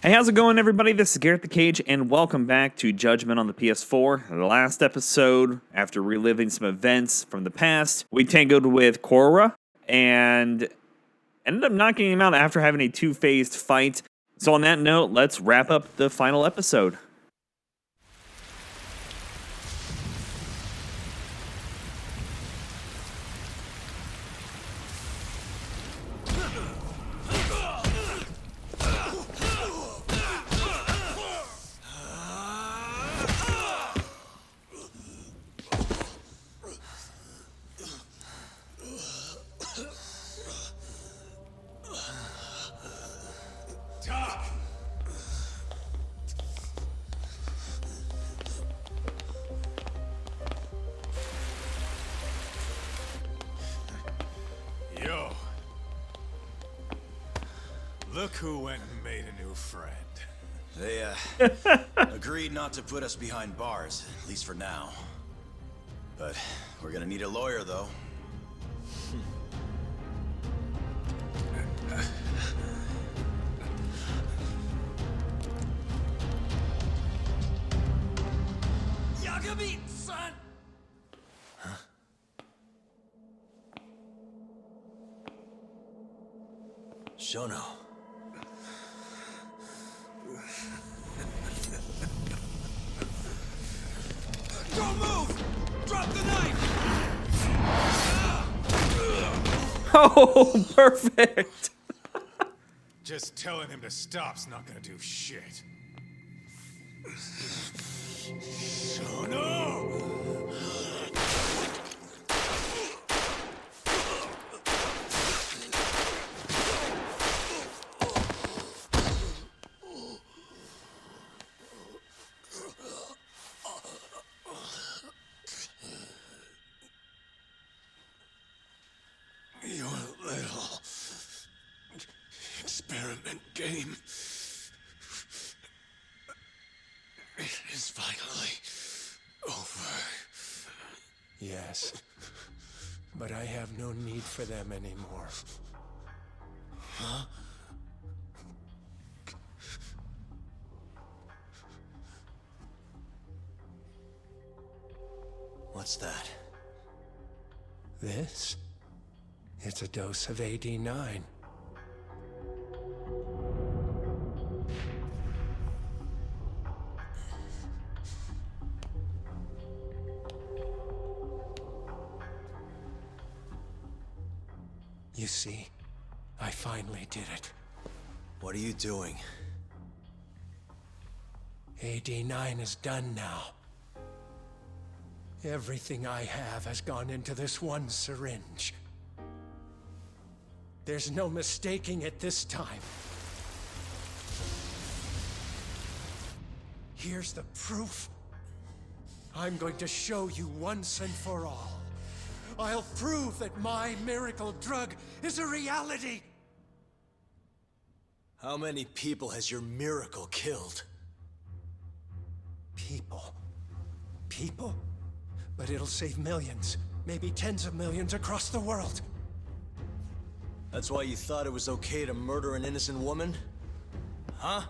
Hey, how's it going, everybody? This is Garrett the Cage, and welcome back to Judgment on the PS4. The last episode, after reliving some events from the past, we tangled with Korra and ended up knocking him out after having a two-phased fight. So on that note, let's wrap up the final episode. Yo. Look who went and made a new friend. They, agreed not to put us behind bars, at least for now. But we're gonna need a lawyer, though. Yagami, son! Shono. Don't move! Drop the knife! Oh, perfect! Just telling him to stop's not gonna do shit. Shono! Your little experiment game is finally over. Yes, but I have no need for them anymore. Huh? What's that? This? It's a dose of AD9. You see, I finally did it. What are you doing? AD9 is done now. Everything I have has gone into this one syringe. There's no mistaking it this time. Here's the proof. I'm going to show you once and for all. I'll prove that my miracle drug is a reality. How many people has your miracle killed? People. People? But it'll save millions, maybe tens of millions across the world. That's why you thought it was okay to murder an innocent woman? Huh?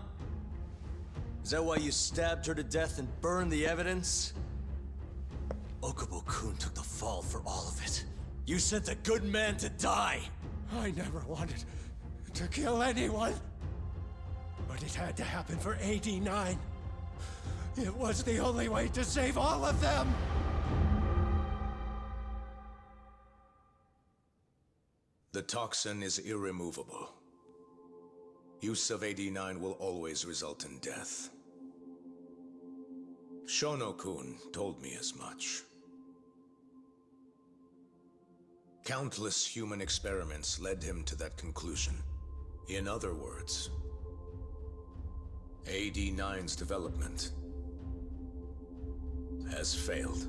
Is that why you stabbed her to death and burned the evidence? Okubo-kun took the fall for all of it. You sent a good man to die! I never wanted to kill anyone. But it had to happen for AD9. It was the only way to save all of them! The toxin is irremovable. Use of AD9 will always result in death. Shono-kun told me as much. Countless human experiments led him to that conclusion. In other words, AD9's development has failed.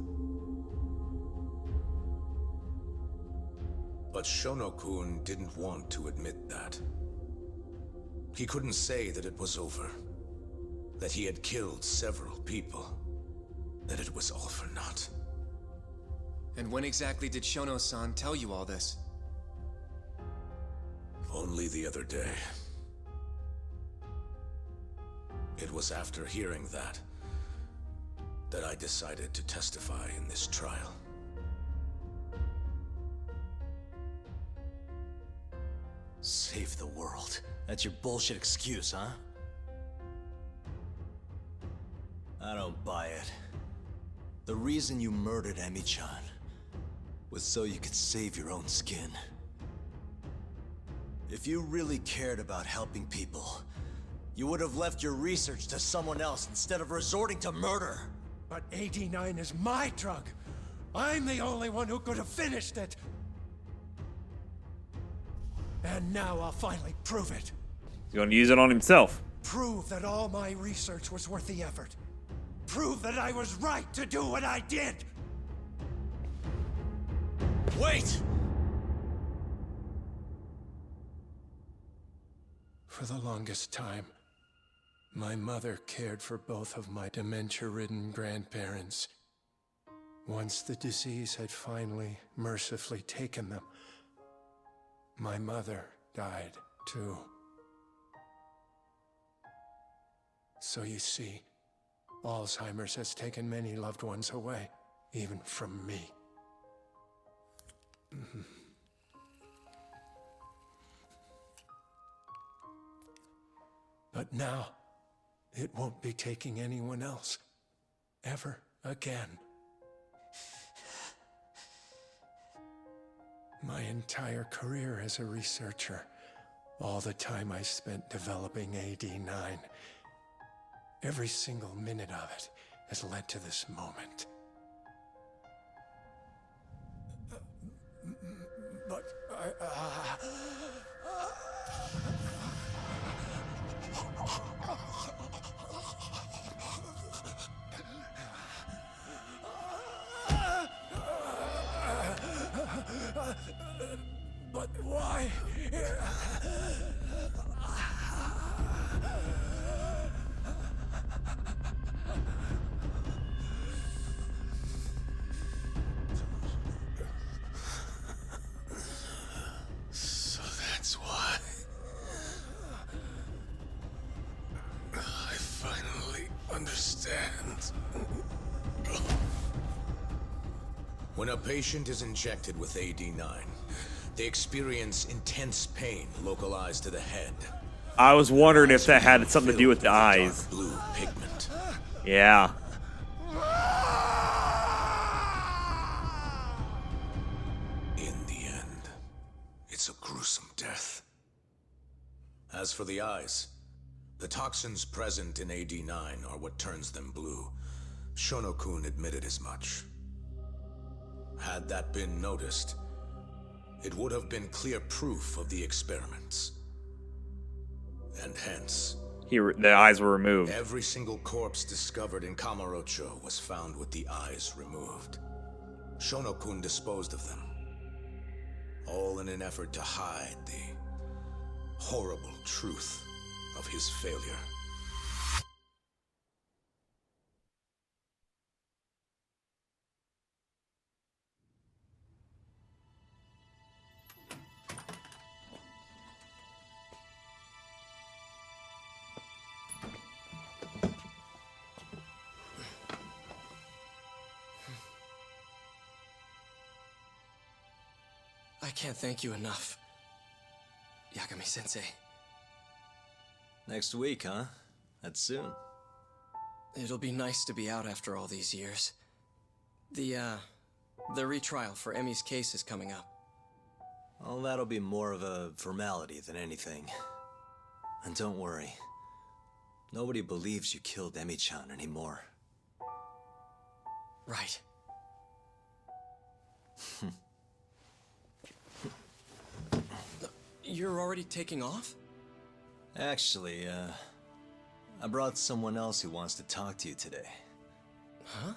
But Shono-kun didn't want to admit that. He couldn't say that it was over, that he had killed several people, that it was all for naught. And when exactly did Shono-san tell you all this? Only the other day. It was after hearing that I decided to testify in this trial. Save the world. That's your bullshit excuse, huh? I don't buy it. The reason you murdered Emi-chan was so you could save your own skin. If you really cared about helping people, you would have left your research to someone else instead of resorting to murder. But 89 is my drug. I'm the only one who could have finished it. And now I'll finally prove it. He's going to use it on himself. Prove that all my research was worth the effort. Prove that I was right to do what I did. Wait! For the longest time, my mother cared for both of my dementia-ridden grandparents. Once the disease had finally, mercifully taken them, my mother died too. So you see, Alzheimer's has taken many loved ones away, even from me. But now, it won't be taking anyone else, ever again. My entire career as a researcher, all the time I spent developing AD9, every single minute of it has led to this moment. But but why? So that's why. I finally understand. When a patient is injected with AD9, they experience intense pain localized to the head. I was wondering if that had something to do with the Filled eyes. dark blue pigment. Yeah. In the end, it's a gruesome death. As for the eyes, the toxins present in AD9 are what turns them blue. Shono-kun admitted as much. Had that been noticed, it would have been clear proof of the experiments. And hence, The eyes were removed. every single corpse discovered in Kamurocho was found with the eyes removed. Shono-kun disposed of them, all in an effort to hide the horrible truth of his failure. I can't thank you enough, Yagami-sensei. Next week, huh? That's soon. It'll be nice to be out after all these years. The retrial for Emi's case is coming up. Well, that'll be more of a formality than anything. And don't worry. Nobody believes you killed Emi-chan anymore. Right. You're already taking off? Actually, I brought someone else who wants to talk to you today. Huh?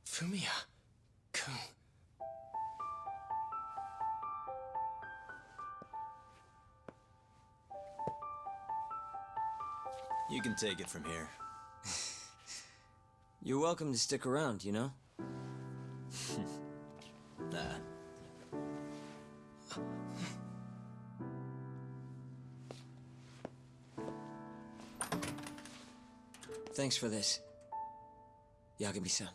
Fumiya-kun. You can take it from here. You're welcome to stick around, you know? Nah, Thanks for this, Yagami-san.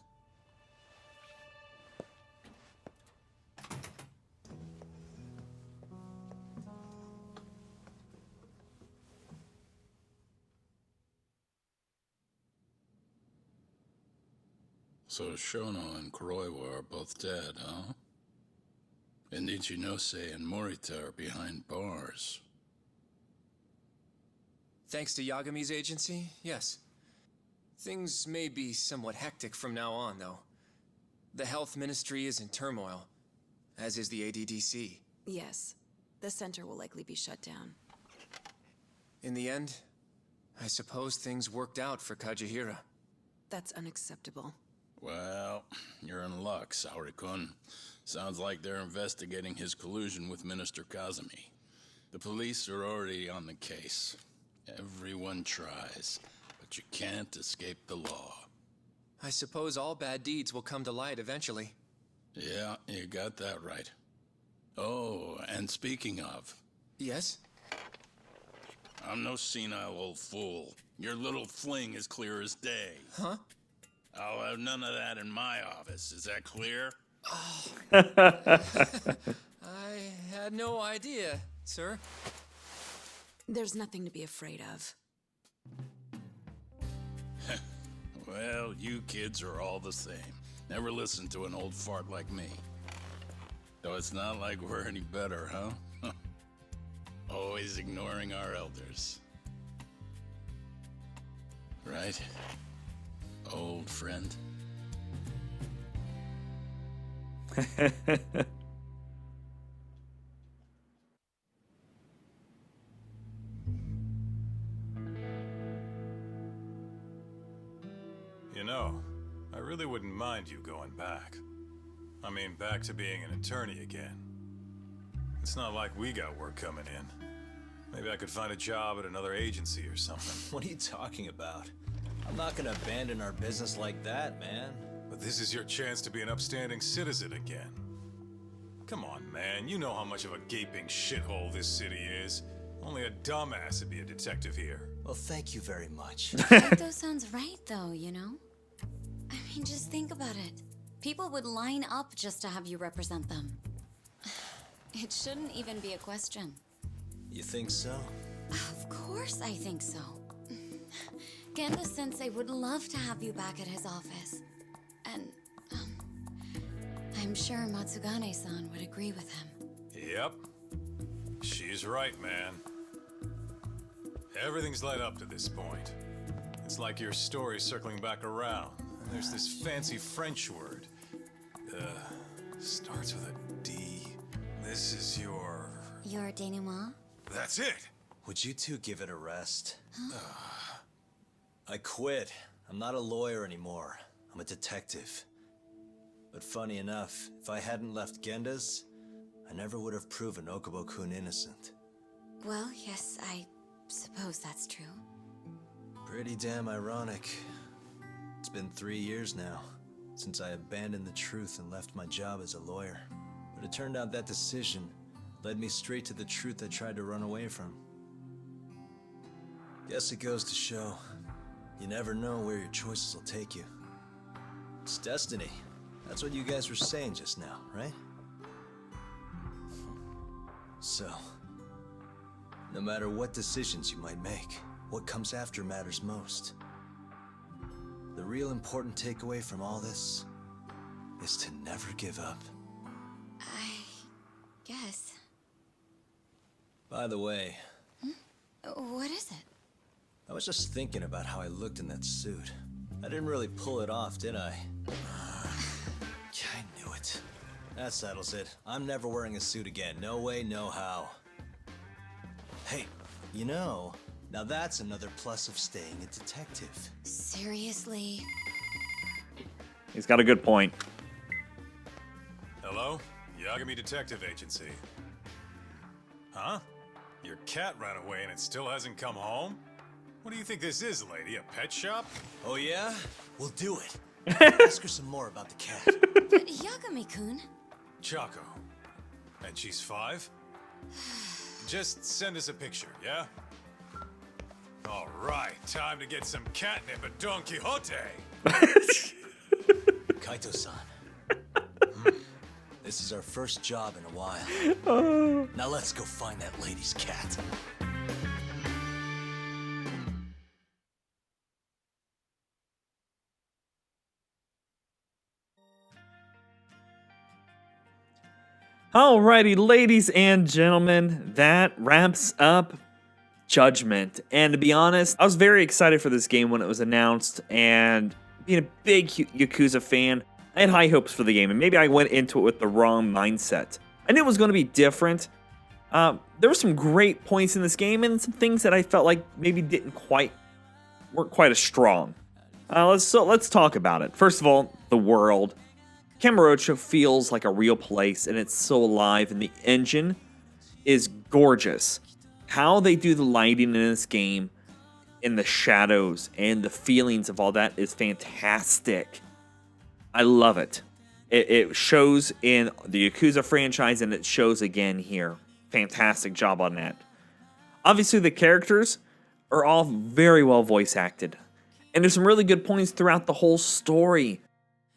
So Shono and Kuroiwa are both dead, huh? And Ichinose and Morita are behind bars. Thanks to Yagami's agency, yes. Things may be somewhat hectic from now on, though. The health ministry is in turmoil, as is the ADDC. Yes. The center will likely be shut down. In the end, I suppose things worked out for Kajihira. That's unacceptable. Well, you're in luck, Saori-kun. Sounds like they're investigating his collusion with Minister Kazumi. The police are already on the case. Everyone tries, but you can't escape the law. I suppose all bad deeds will come to light eventually. Yeah, you got that right. Oh, and speaking of, Yes? I'm no senile old fool. Your little fling is clear as day. Huh? I'll have none of that in my office. Is that clear? I had no idea, sir. There's nothing to be afraid of. Well, you kids are all the same. Never listen to an old fart like me. Though it's not like we're any better, huh? Always ignoring our elders. Right? Old friend. You know, I really wouldn't mind you going back. I mean, back to being an attorney again. It's not like we got work coming in. Maybe I could find a job at another agency or something. What are you talking about? I'm not gonna abandon our business like that, man. But this is your chance to be an upstanding citizen again. Come on, man. You know how much of a gaping shithole this city is. Only a dumbass would be a detective here. Well, thank you very much. Kaito sounds right, though, you know? I mean, just think about it. People would line up just to have you represent them. It shouldn't even be a question. You think so? Of course I think so. Gendo-sensei would love to have you back at his office. And, I'm sure Matsugane-san would agree with him. Yep. She's right, man. Everything's led up to this point. It's like your story's circling back around. And there's this fancy French word. Starts with a D. This is your... Your denouement? That's it! Would you two give it a rest? I quit. I'm not a lawyer anymore. I'm a detective. But funny enough, if I hadn't left Genda's, I never would have proven Okubo-kun innocent. Well, yes, I suppose that's true. Pretty damn ironic. It's been 3 years now, since I abandoned the truth and left my job as a lawyer. But it turned out that decision led me straight to the truth I tried to run away from. Guess it goes to show, you never know where your choices will take you. It's destiny. That's what you guys were saying just now, right? So, no matter what decisions you might make, what comes after matters most. The real important takeaway from all this is to never give up. I guess. By the way, What is it? I was just thinking about how I looked in that suit. I didn't really pull it off, did I? I knew it. That settles it. I'm never wearing a suit again. No way, no how. Hey, you know, now that's another plus of staying a detective. Seriously? He's got a good point. Hello? Yagami Detective Agency. Huh? Your cat ran away and it still hasn't come home? What do you think this is, lady? A pet shop? Oh yeah? We'll do it. Ask her some more about the cat. But Yagami-kun? Chaco. And she's 5? Just send us a picture, yeah? All right, time to get some catnip at Don Quixote. Kaito-san. This is our first job in a while. Now let's go find that lady's cat. Alrighty, ladies and gentlemen, that wraps up Judgment. And to be honest, I was very excited for this game when it was announced, and being a big Yakuza fan, I had high hopes for the game, and maybe I went into it with the wrong mindset. I knew it was going to be different. There were some great points in this game, and some things that I felt like maybe weren't quite as strong. Let's talk about it. First of all, the world. Kamurocho feels like a real place, and it's so alive, and the engine is gorgeous. How they do the lighting in this game, and the shadows, and the feelings of all that is fantastic. I love it. It shows in the Yakuza franchise, and it shows again here. Fantastic job on that. Obviously, the characters are all very well voice acted, and there's some really good points throughout the whole story.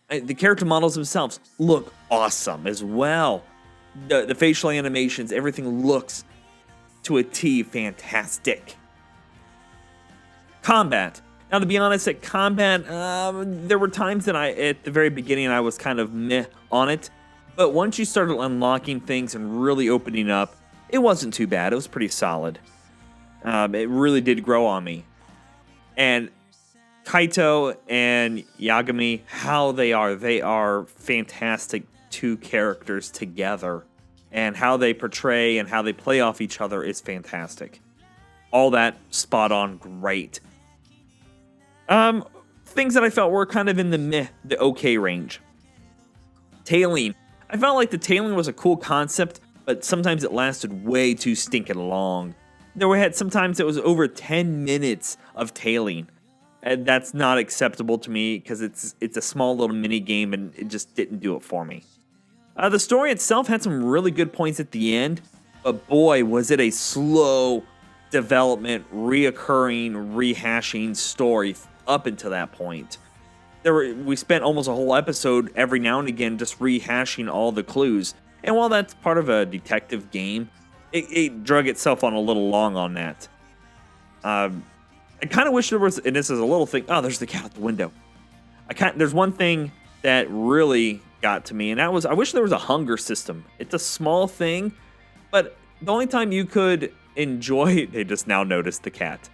The character models themselves look awesome as well. The facial animations, everything looks to a T fantastic. Combat. Now, to be honest, at combat, there were times that at the very beginning, I was kind of meh on it. But once you started unlocking things and really opening up, it wasn't too bad. It was pretty solid. It really did grow on me. And Kaito and Yagami, how they are fantastic two characters together, and how they portray and how they play off each other is fantastic. All that spot on, great. Things that I felt were kind of in the okay range. Tailing. I felt like the tailing was a cool concept, but sometimes it lasted way too stinking long. Sometimes it was over 10 minutes of tailing. And that's not acceptable to me because it's a small little mini game and it just didn't do it for me. The story itself had some really good points at the end, but boy, was it a slow development, reoccurring, rehashing story up until that point. We spent almost a whole episode every now and again just rehashing all the clues. And while that's part of a detective game, it drug itself on a little long on that. I kind of wish there was, and this is a little thing. Oh, there's the cat out the window. There's one thing that really got to me, and that was I wish there was a hunger system. It's a small thing, but the only time you could enjoy, they just now noticed the cat.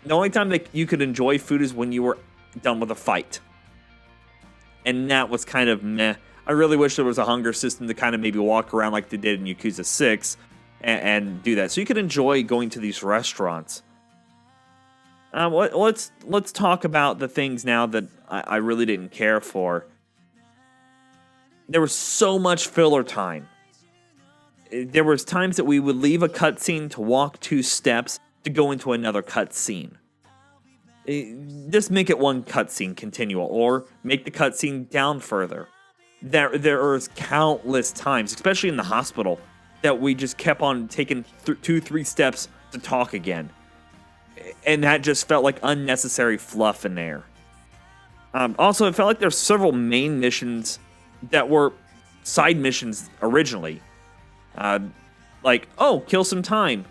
The only time that you could enjoy food is when you were done with a fight, and that was kind of meh. I really wish there was a hunger system to kind of maybe walk around like they did in Yakuza 6. And do that, so you could enjoy going to these restaurants. Let's talk about the things now that I really didn't care for. There was so much filler time. There was times that we would leave a cutscene to walk 2 steps to go into another cutscene. Just make it one cutscene continual, or make the cutscene down further. There was countless times, especially in the hospital, that we just kept on taking 2-3 steps to talk again. And that just felt like unnecessary fluff in there. Also, it felt like there's several main missions that were side missions originally. Like, oh, kill some time.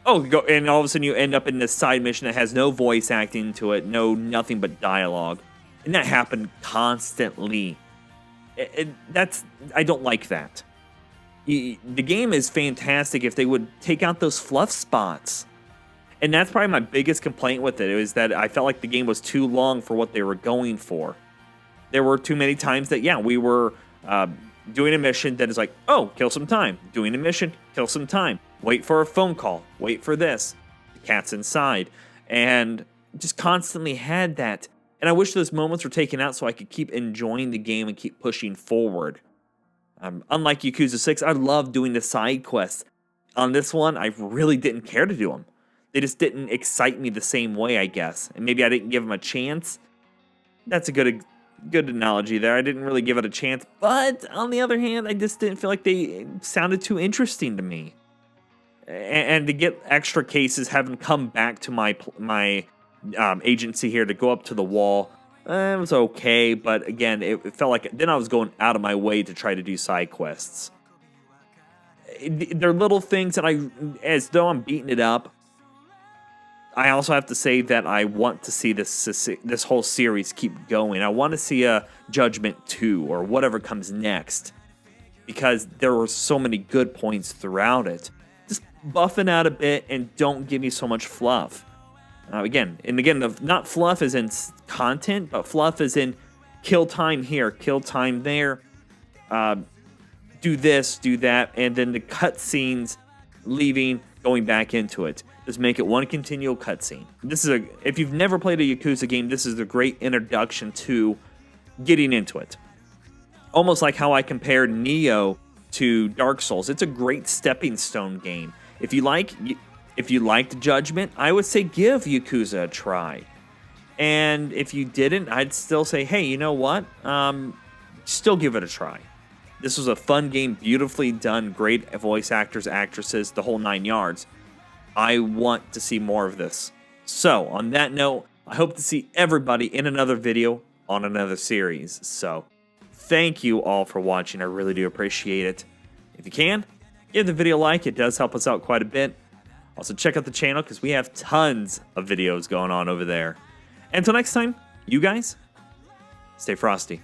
Oh, go, and all of a sudden you end up in this side mission that has no voice acting to it, nothing but dialogue. And that happened constantly. I don't like that. The game is fantastic if they would take out those fluff spots. And that's probably my biggest complaint with it, is that I felt like the game was too long for what they were going for. There were too many times that, we were doing a mission that is like, oh, kill some time. Doing a mission, kill some time. Wait for a phone call. Wait for this. The cat's inside. And just constantly had that. And I wish those moments were taken out so I could keep enjoying the game and keep pushing forward. Unlike Yakuza 6, I love doing the side quests. On this one, I really didn't care to do them. They just didn't excite me the same way, I guess. And maybe I didn't give them a chance. That's a good good analogy there. I didn't really give it a chance, but on the other hand, I just didn't feel like they sounded too interesting to me. And to get extra cases, having come back to my agency here to go up to the wall, it was okay. But again, it felt like then I was going out of my way to try to do side quests. They're little things that as though I'm beating it up. I also have to say that I want to see this whole series keep going. I want to see a Judgment 2 or whatever comes next, because there were so many good points throughout it. Just buff it out a bit and don't give me so much fluff. Again, not fluff as in content, but fluff as in kill time here, kill time there, do this, do that, and then the cutscenes leaving, going back into it. Just make it one continual cutscene. If you've never played a Yakuza game, this is a great introduction to getting into it. Almost like how I compared Nioh to Dark Souls. It's a great stepping stone game. If you liked Judgment, I would say give Yakuza a try. And if you didn't, I'd still say, hey, you know what? Still give it a try. This was a fun game, beautifully done, great voice actors, actresses, the whole 9 yards. I want to see more of this. So, on that note, I hope to see everybody in another video on another series. So, thank you all for watching. I really do appreciate it. If you can, give the video a like. It does help us out quite a bit. Also, check out the channel because we have tons of videos going on over there. Until next time, you guys, stay frosty.